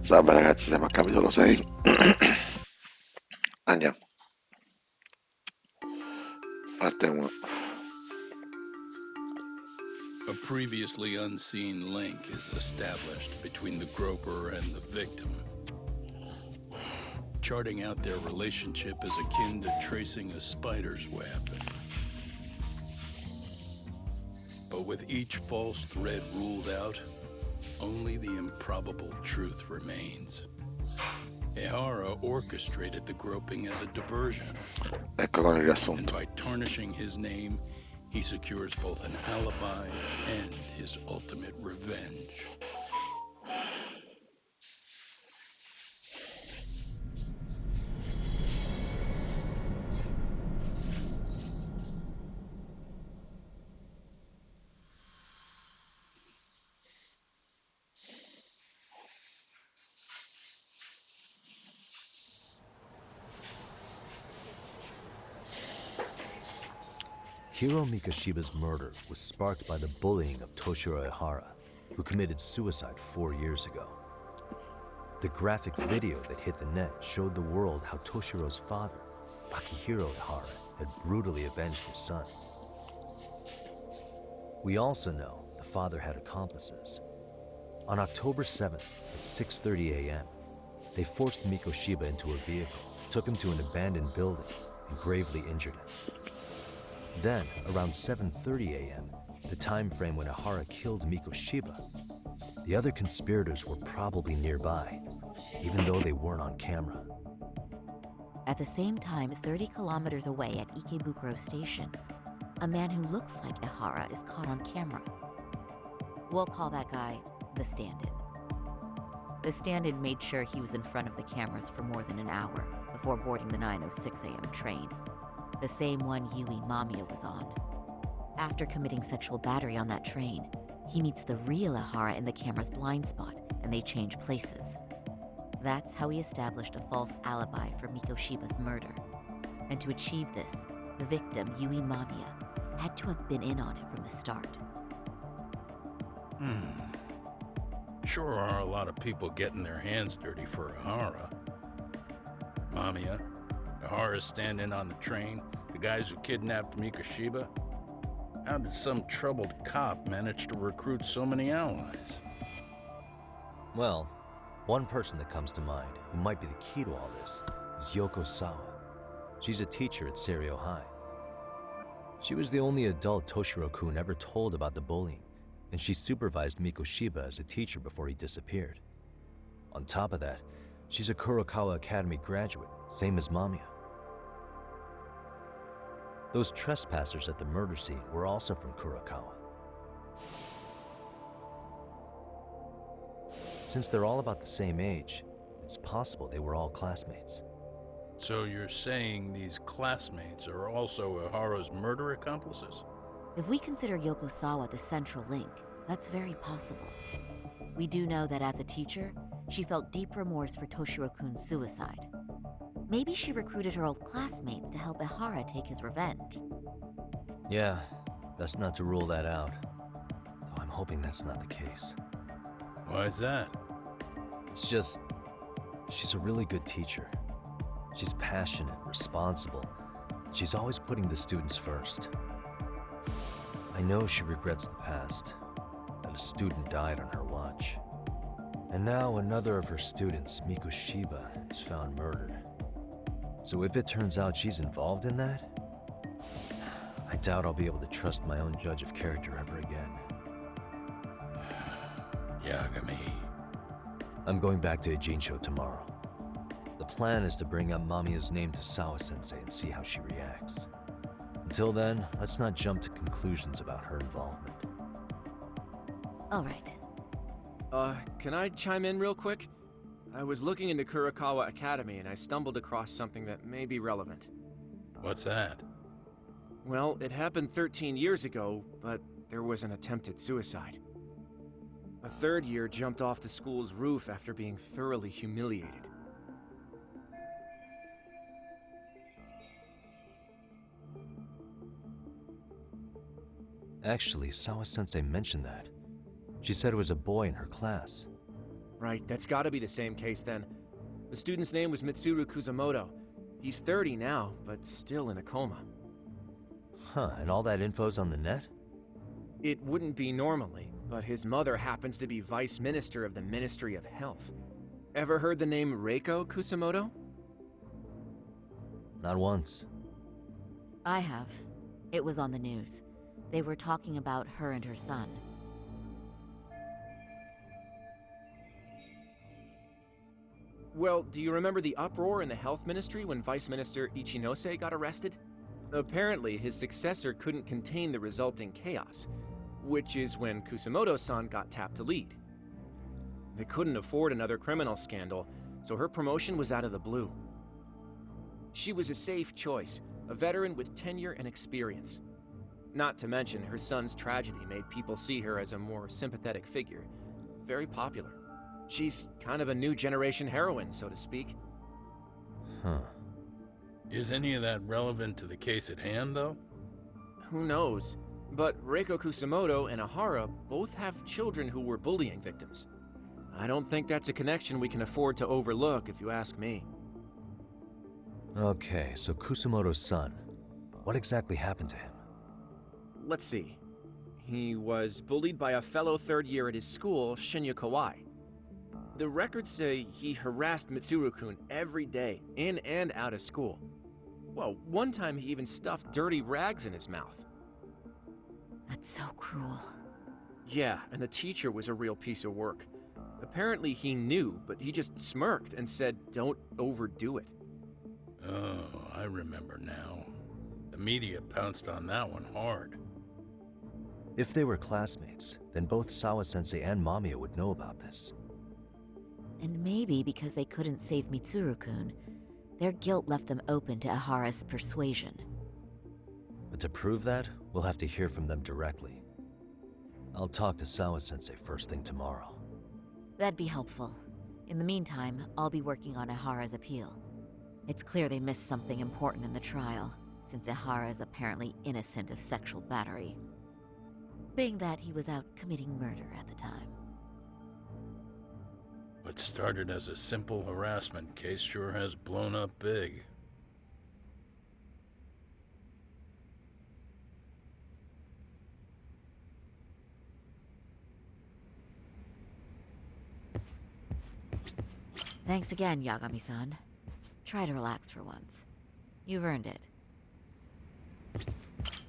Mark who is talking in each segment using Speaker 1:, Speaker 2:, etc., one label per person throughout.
Speaker 1: Salve ragazzi, siamo a capitolo 6. Andiamo, parte 1.
Speaker 2: A previously unseen link is established between the groper and the victim. Charting out their relationship is akin to tracing a spider's web. But with each false thread ruled out, only the improbable truth remains. Ehara orchestrated the groping as a diversion,
Speaker 1: Ecco con il
Speaker 2: and
Speaker 1: riassunto.
Speaker 2: by tarnishing his name, he secures both an alibi and his ultimate revenge.
Speaker 3: Hiro Mikoshiba's murder was sparked by the bullying of Toshiro Ehara, who committed suicide 4 years ago. The graphic video that hit the net showed the world how Toshiro's father, Akihiro Ehara, had brutally avenged his son. We also know the father had accomplices. On October 7th at 6:30 a.m., they forced Mikoshiba into a vehicle, took him to an abandoned building, and gravely injured him. Then, around 7:30 a.m., the time frame when Ehara killed Mikoshiba, the other conspirators were probably nearby, even though they weren't on camera.
Speaker 4: At the same time, 30 kilometers away at Ikebukuro Station, a man who looks like Ehara is caught on camera. We'll call that guy the stand-in. The stand-in made sure he was in front of the cameras for more than an hour before boarding the 9:06 a.m. train, the same one Yui Mamiya was on. After committing sexual battery on that train, he meets the real Ehara in the camera's blind spot, and they change places. That's how he established a false alibi for Mikoshiba's murder. And to achieve this, the victim, Yui Mamiya, had to have been in on it from the start.
Speaker 2: Sure are a lot of people getting their hands dirty for Ehara. Mamiya, Ehara's stand-in on the train, the guys who kidnapped Mikoshiba. How did some troubled cop manage to recruit so many allies?
Speaker 3: Well, one person that comes to mind who might be the key to all this is Yoko Sawa. She's a teacher at Seiryo High. She was the only adult Toshiro-kun ever told about the bullying, and she supervised Mikoshiba as a teacher before he disappeared. On top of that, she's a Kurokawa Academy graduate, same as Mamiya. Those trespassers at the murder scene were also from Kurokawa. Since they're all about the same age, it's possible they were all classmates.
Speaker 2: So you're saying these classmates are also Ehara's murder accomplices?
Speaker 4: If we consider Yoko Sawa the central link, that's very possible. We do know that as a teacher, she felt deep remorse for Toshiro-kun's suicide. Maybe she recruited her old classmates to help Ehara take his revenge.
Speaker 3: Yeah, best not to rule that out. Though I'm hoping that's not the case.
Speaker 2: Why is that?
Speaker 3: It's just, she's a really good teacher. She's passionate, responsible. She's always putting the students first. I know she regrets the past, that a student died on her watch. And now another of her students, Mikoshiba, is found murdered. So if it turns out she's involved in that, I doubt I'll be able to trust my own judge of character ever again.
Speaker 2: Yagami.
Speaker 3: I'm going back to Ijincho tomorrow. The plan is to bring up Mamiya's name to Sawa-sensei and see how she reacts. Until then, let's not jump to conclusions about her involvement.
Speaker 4: All right.
Speaker 5: Can I chime in real quick? I was looking into Kurokawa Academy and I stumbled across something that may be relevant.
Speaker 2: What's that?
Speaker 5: Well, it happened 13 years ago, but there was an attempted suicide. A third year jumped off the school's roof after being thoroughly humiliated.
Speaker 3: Actually, Sawa-sensei mentioned that. She said it was a boy in her class.
Speaker 5: Right, that's gotta be the same case then. The student's name was Mitsuru Kusamoto. He's 30 now, but still in a coma.
Speaker 3: Huh, and all that info's on the net?
Speaker 5: It wouldn't be normally, but his mother happens to be Vice Minister of the Ministry of Health. Ever heard the name Reiko Kusamoto?
Speaker 3: Not once.
Speaker 4: I have. It was on the news. They were talking about her and her son.
Speaker 5: Well, do you remember the uproar in the health ministry when Vice Minister Ichinose got arrested? Apparently, his successor couldn't contain the resulting chaos, which is when Kusamoto-san got tapped to lead. They couldn't afford another criminal scandal, so her promotion was out of the blue. She was a safe choice, a veteran with tenure and experience. Not to mention, her son's tragedy made people see her as a more sympathetic figure. Very popular. She's kind of a new generation heroine, so to speak.
Speaker 3: Huh.
Speaker 2: Is any of that relevant to the case at hand, though?
Speaker 5: Who knows? But Reiko Kusamoto and Ahara both have children who were bullying victims. I don't think that's a connection we can afford to overlook, if you ask me.
Speaker 3: Okay, so Kusamoto's son. What exactly happened to him?
Speaker 5: Let's see. He was bullied by a fellow third year at his school, Shinya Kawai. The records say he harassed Mitsuru-kun every day, in and out of school. Well, one time he even stuffed dirty rags in his mouth.
Speaker 4: That's so cruel.
Speaker 5: Yeah, and the teacher was a real piece of work. Apparently he knew, but he just smirked and said, "Don't overdo it."
Speaker 2: Oh, I remember now. The media pounced on that one hard.
Speaker 3: If they were classmates, then both Sawa-sensei and Mamiya would know about this.
Speaker 4: And maybe because they couldn't save Mitsuru-kun, their guilt left them open to Ahara's persuasion.
Speaker 3: But to prove that, we'll have to hear from them directly. I'll talk to Sawa-sensei first thing tomorrow.
Speaker 4: That'd be helpful. In the meantime, I'll be working on Ahara's appeal. It's clear they missed something important in the trial, since Ahara is apparently innocent of sexual battery. Being that he was out committing murder at the time.
Speaker 2: What started as a simple harassment case sure has blown up big.
Speaker 4: Thanks again, Yagami-san. Try to relax for once. You've earned it.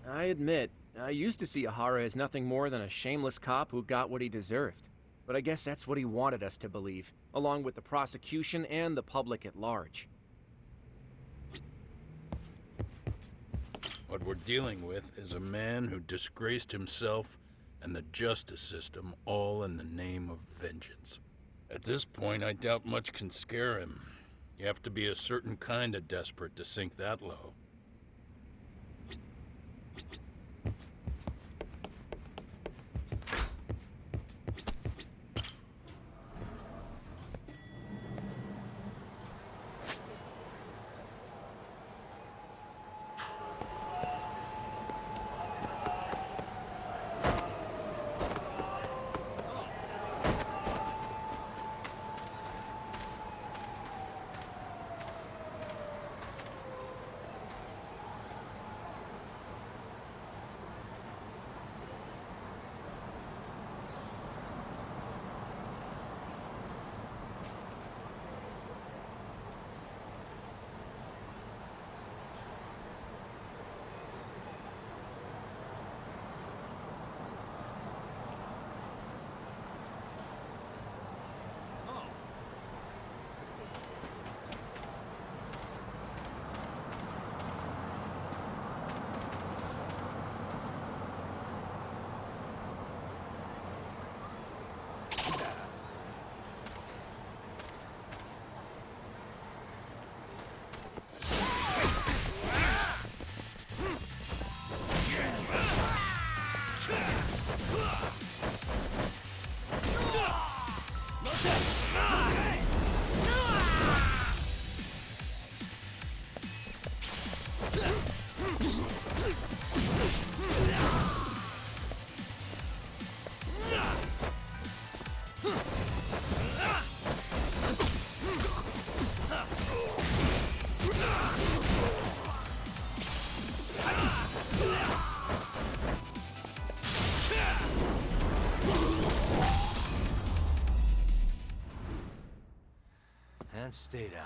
Speaker 5: I admit, I used to see Ahara as nothing more than a shameless cop who got what he deserved. But I guess that's what he wanted us to believe, along with the prosecution and the public at large.
Speaker 2: What we're dealing with is a man who disgraced himself and the justice system, all in the name of vengeance. At this point, I doubt much can scare him. You have to be a certain kind of desperate to sink that low.
Speaker 3: And stay down.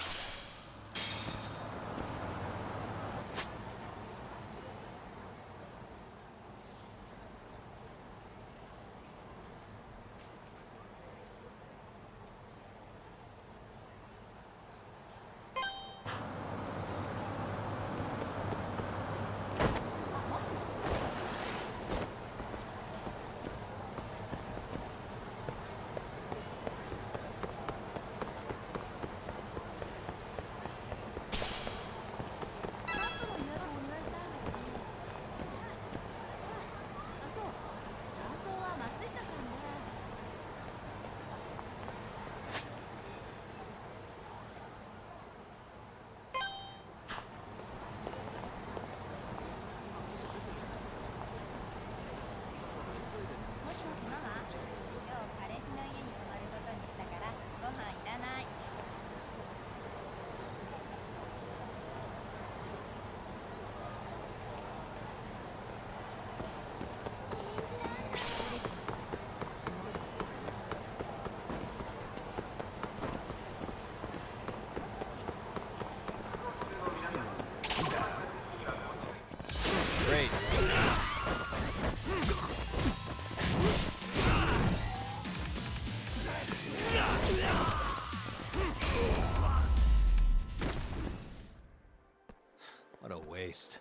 Speaker 5: Great.
Speaker 3: What a waste.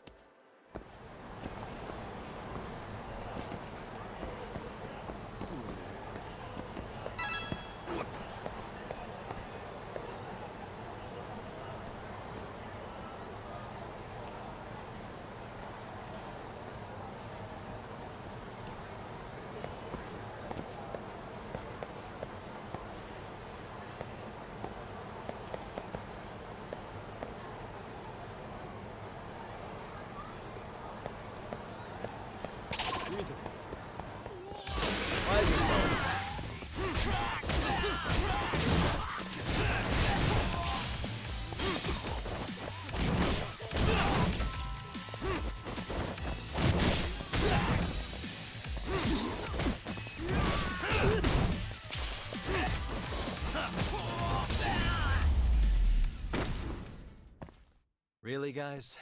Speaker 3: Why is it so? Really, guys?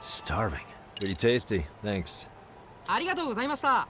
Speaker 3: Starving. Pretty tasty, thanks.
Speaker 6: ありがとうございました。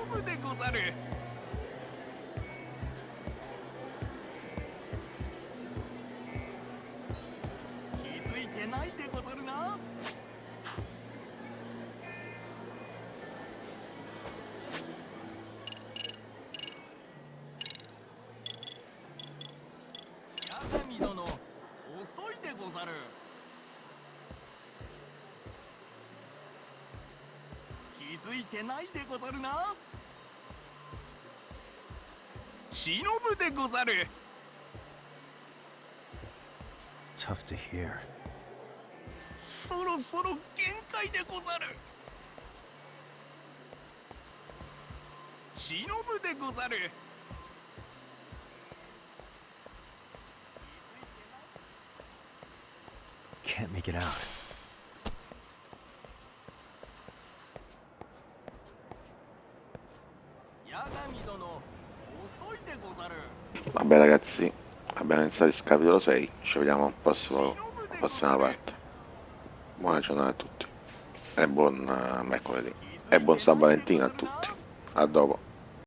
Speaker 7: ぶでござる。気づいてないでござるな。八神殿、遅いでござる。気づいてないでござるな。忍ぶでござる。
Speaker 3: Tough to hear.
Speaker 7: そろそろ限界でござる。忍ぶでござる。
Speaker 3: Can't make it out.
Speaker 7: 八神殿、遅いでござる。
Speaker 1: Vabbè ragazzi, abbiamo iniziato il capitolo 6, ci vediamo al prossima parte. Buona giornata a tutti e buon mercoledì e buon San Valentino a tutti. A dopo.